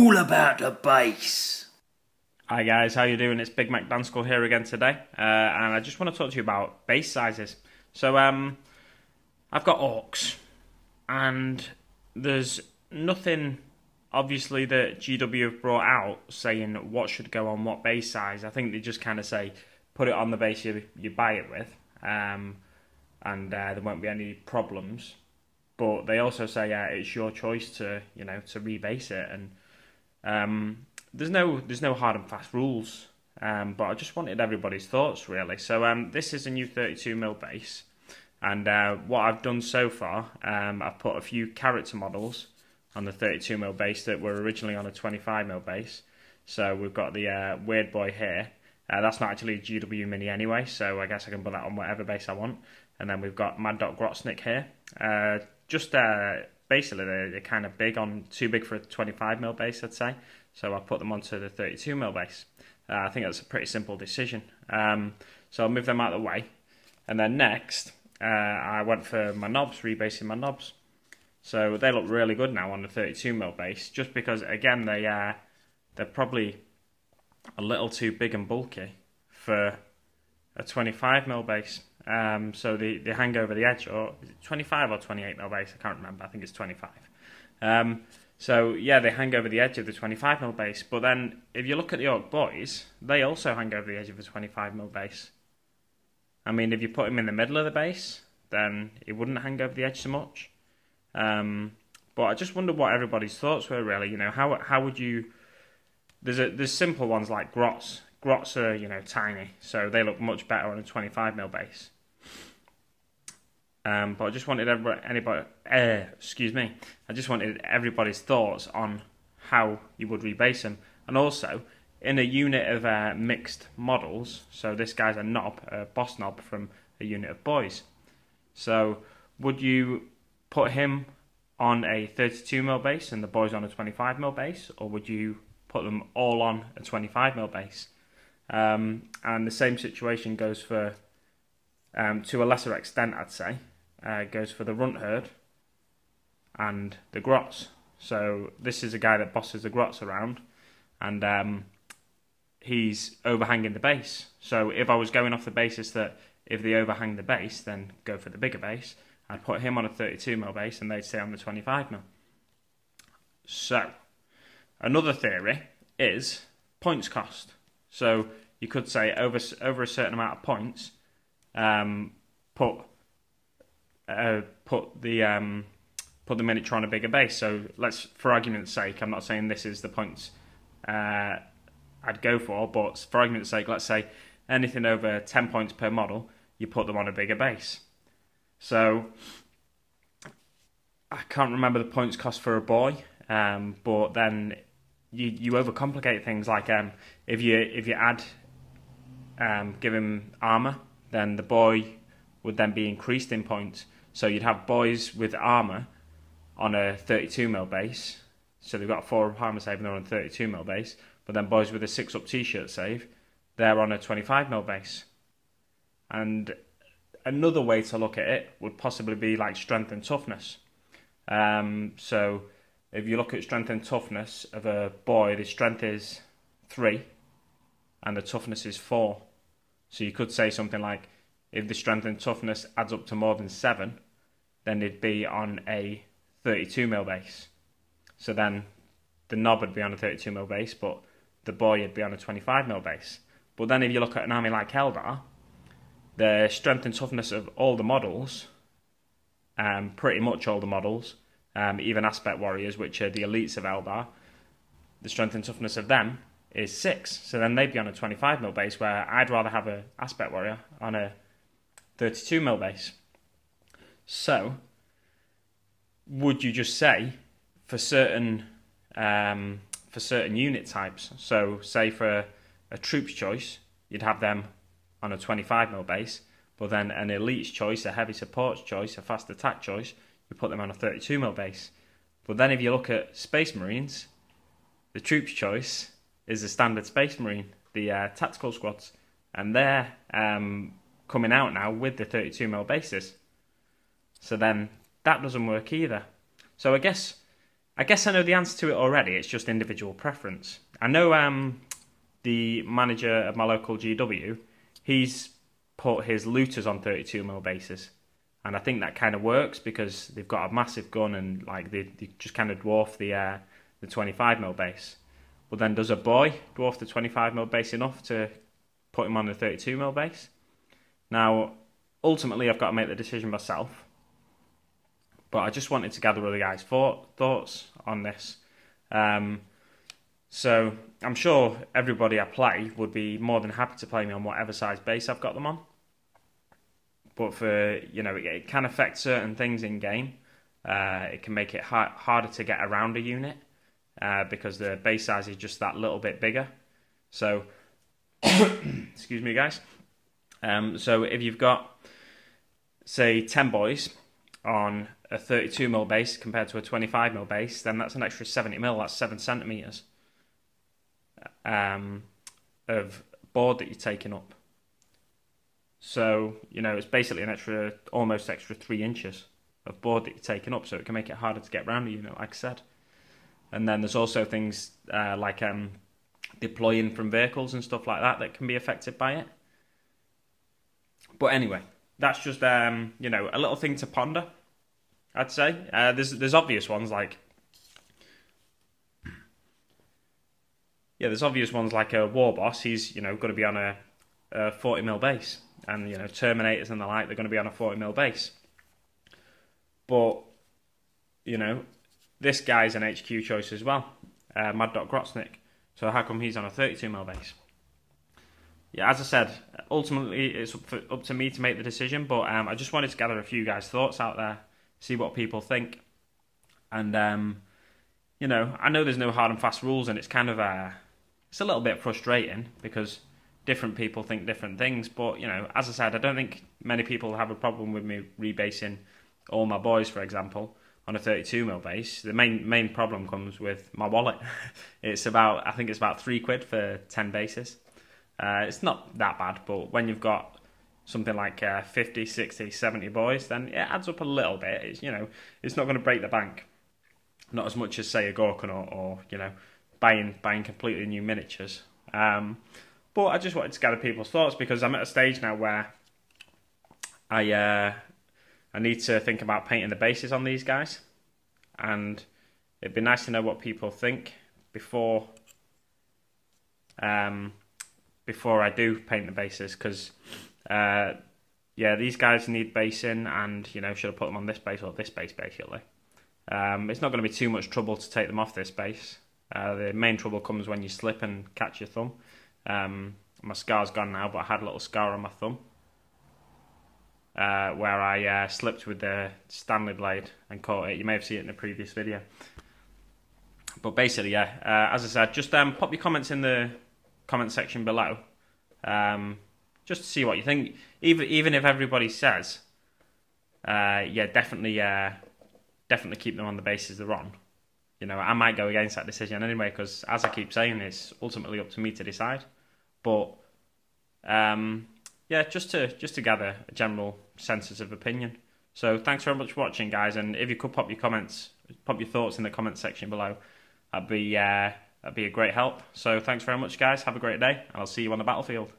all about the bass. Hi guys, how you doing? It's Big Mac Danskull here again today, and I just want to talk to you about bass sizes. So I've got Orks, and there's nothing obviously that GW have brought out saying what should go on what bass size. I think they just kind of say put it on the bass you buy it with, and there won't be any problems. But they also say it's your choice to to rebase it, and there's no hard and fast rules. But I just wanted everybody's thoughts really. So this is a new 32mm bass, and what I've done so far, I've put a few character models on the 32mm bass that were originally on a 25mm bass. So we've got the Weird Boy here. That's not actually a GW Mini anyway, so I guess I can put that on whatever bass I want. And then we've got Mad Dog Grotznick here. Basically they're kind of big, too big for a 25mm bass, I'd say. So I put them onto the 32mm bass. I think that's a pretty simple decision. So I'll move them out of the way. And then next, I went for my knobs, rebasing my knobs. So they look really good now on the 32mm bass, just because again they're probably a little too big and bulky for a 25mm bass. So they hang over the edge, or is it 25 or 28mm bass? I can't remember. I think it's 25. So yeah, they hang over the edge of the 25mm bass. But then if you look at the Ork Boys, they also hang over the edge of the 25mm bass. I mean, if you put him in the middle of the bass, then it wouldn't hang over the edge so much. But I just wonder what everybody's thoughts were really. How would you? There's simple ones like Grots. Grots are tiny, so they look much better on a 25mm bass. But I just wanted I just wanted everybody's thoughts on how you would rebase them, and also in a unit of mixed models. So this guy's a knob, a boss knob from a unit of boys. So would you put him on a 32mm bass and the boys on a 25mm bass, or would you put them all on a 25mm bass? And the same situation goes for, to a lesser extent I'd say, goes for the Runt Herd and the Grots. So this is a guy that bosses the Grots around, and he's overhanging the bass. So if I was going off the basis that if they overhang the bass, then go for the bigger bass, I'd put him on a 32mm bass and they'd stay on the 25mm. So another theory is points cost. So you could say over a certain amount of points, put the miniature on a bigger base. So let's, for argument's sake, I'm not saying this is the points I'd go for, but for argument's sake, let's say anything over 10 points per model, you put them on a bigger base. So I can't remember the points cost for a boy, but then you overcomplicate things. Like if you add give him armor, then the boy would then be increased in points. So you'd have boys with armor on a 32mm base, so they've got a 4 up armor save and they're on a 32mm base. But then boys with a 6 up t-shirt save, they're on a 25mm base. And another way to look at it would possibly be like strength and toughness. So if you look at strength and toughness of a boy, the strength is 3 and the toughness is 4. So you could say something like, if the strength and toughness adds up to more than 7, then it'd be on a 32mm base. So then the knob would be on a 32mm base, but the boy would be on a 25mm base. But then if you look at an army like Eldar, the strength and toughness of all the models, pretty much all the models, even Aspect Warriors, which are the elites of Eldar, the strength and toughness of them is 6. So then they'd be on a 25mm base, where I'd rather have an Aspect Warrior on a 32mm base. So would you just say for certain unit types, so say for a troops choice, you'd have them on a 25mm base, but then an elite's choice, a heavy supports choice, a fast attack choice, you put them on a 32mm base. But then if you look at Space Marines, the troops choice is the standard Space Marine, the tactical squads, and they're coming out now with the 32mm bases. So then that doesn't work either. So I guess I guess I know the answer to it already. It's just individual preference. I know the manager of my local GW, he's put his looters on 32mm bases. And I think that kind of works because they've got a massive gun and like they just kind of dwarf the 25mm base. But then does a boy dwarf the 25mm base enough to put him on the 32mm base? Now, ultimately, I've got to make the decision myself. But I just wanted to gather other guys' thoughts on this. So I'm sure everybody I play would be more than happy to play me on whatever size base I've got them on. But for, you know, it can affect certain things in game. It can make it harder to get around a unit because the base size is just that little bit bigger. So, excuse me, guys. So if you've got, say, 10 boys on a 32mm base compared to a 25mm base, then that's an extra 70mm. That's 7 centimeters of board that you're taking up. So, you know, it's basically an almost extra 3 inches of board that you're taking up, so it can make it harder to get around a unit, like I said. And then there's also things like deploying from vehicles and stuff like that can be affected by it. But anyway, that's just, you know, a little thing to ponder, I'd say. There's obvious ones like... Yeah, there's obvious ones like a war boss. He's, you know, going to be on a 40mm base. And, you know, Terminators and the like, they're going to be on a 40mm base. But, you know, this guy's an HQ choice as well. Mad Dog Grotznik. So how come he's on a 32mm base? Yeah, as I said, ultimately it's up to me to make the decision. But I just wanted to gather a few guys' thoughts out there. See what people think. And, you know, I know there's no hard and fast rules. And it's kind of it's a little bit frustrating because different people think different things, but, you know, as I said, I don't think many people have a problem with me rebasing all my boys, for example, on a 32mm base. The main problem comes with my wallet. I think it's about £3 for 10 bases. It's not that bad, but when you've got something like 50, 60, 70 boys, then it adds up a little bit. It's, you know, it's not going to break the bank. Not as much as, say, a Gorkon or you know, buying completely new miniatures. But I just wanted to gather people's thoughts because I'm at a stage now where I need to think about painting the bases on these guys, and it'd be nice to know what people think before I do paint the bases, because yeah, these guys need basing, and you know, should I put them on this base or this base basically. It's not going to be too much trouble to take them off this base. The main trouble comes when you slip and catch your thumb. My scar's gone now, but I had a little scar on my thumb where I slipped with the Stanley blade and caught it. You may have seen it in the previous video. But basically, yeah, as I said, just pop your comments in the comment section below, just to see what you think. Even if everybody says, yeah, definitely keep them on the bases they're on. You know, I might go against that decision anyway, because as I keep saying, it's ultimately up to me to decide. But yeah, just to gather a general census of opinion. So thanks very much for watching, guys. And if you could pop your thoughts in the comment section below, that'd be a great help. So thanks very much, guys. Have a great day, and I'll see you on the battlefield.